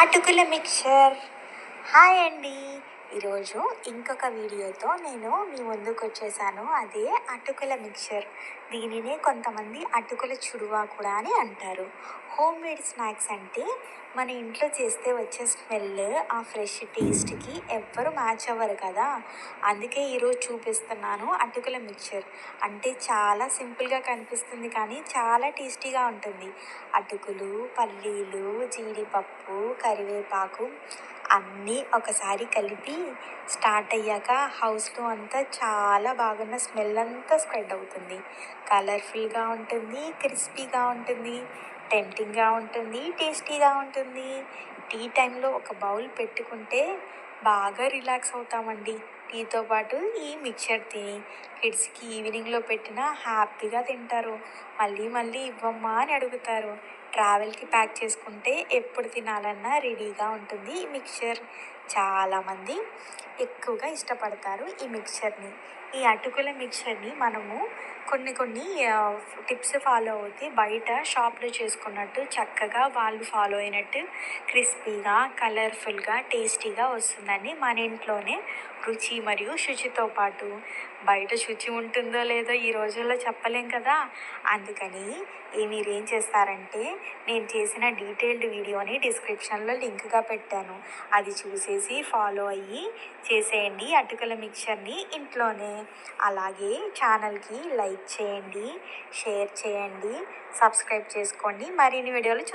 అటుకుల mixture. Hi అండి. ఈరోజు ఇంకొక వీడియోతో నేను మీ ముందుకు వచ్చేసాను. అదే అటుకుల మిక్చర్. దీనినే కొంతమంది అటుకుల చుడువా కూడా అని అంటారు. హోమ్ మేడ్ స్నాక్స్ అంటే మన ఇంట్లో చేస్తే వచ్చే స్మెల్, ఆ ఫ్రెష్ టేస్ట్కి ఎవ్వరు మ్యాచ్ అవ్వరు కదా. అందుకే ఈరోజు చూపిస్తున్నాను అటుకుల మిక్చర్. అంటే చాలా సింపుల్గా కనిపిస్తుంది కానీ చాలా టేస్టీగా ఉంటుంది. అటుకులు, పల్లీలు, జీడిపప్పు, కరివేపాకు అన్నీ ఒకసారి కలిపి స్టార్ట్ అయ్యాక హౌస్లో అంతా చాలా బాగున్న స్మెల్ అంతా స్ప్రెడ్ అవుతుంది. కలర్ఫుల్గా ఉంటుంది, క్రిస్పీగా ఉంటుంది, టెంప్టింగ్గా ఉంటుంది, టేస్టీగా ఉంటుంది. టీ టైంలో ఒక బౌల్ పెట్టుకుంటే బాగా రిలాక్స్ అవుతామండి. టీతో పాటు ఈ మిక్చర్ తిని కిడ్స్కి ఈవినింగ్లో పెట్టినా హ్యాపీగా తింటారు. మళ్ళీ మళ్ళీ ఇవ్వమ్మా అని అడుగుతారు. ట్రావెల్కి ప్యాక్ చేసుకుంటే ఎప్పుడు తినాలన్నా రెడీగా ఉంటుంది ఈ మిక్చర్. చాలామంది ఎక్కువగా ఇష్టపడతారు ఈ మిక్చర్ని. ఈ అటుకుల మిక్చర్ని మనము కొన్ని టిప్స్ ఫాలో అవుతే బయట షాప్లో చేసుకున్నట్టు చక్కగా వాళ్ళు ఫాలో అయినట్టు క్రిస్పీగా, కలర్ఫుల్గా, టేస్టీగా వస్తుందని మన ఇంట్లోనే రుచి మరియు శుచితో పాటు బయట శుచి ఉంటుందో లేదో ఈ రోజుల్లో చెప్పలేం కదా. అందుకని మీరేం చేస్తారంటే నేను చేసిన డీటెయిల్డ్ వీడియోని డిస్క్రిప్షన్లో లింక్గా పెట్టాను. అది చూసేసి ఫాలో అయ్యి చేసేయండి అటుకుల మిక్చర్ని ఇంట్లోనే. అలాగే ఛానల్కి లైక్ చేయండి, షేర్ చేయండి, సబ్స్క్రైబ్ చేసుకోండి. మరిన్ని వీడియోలు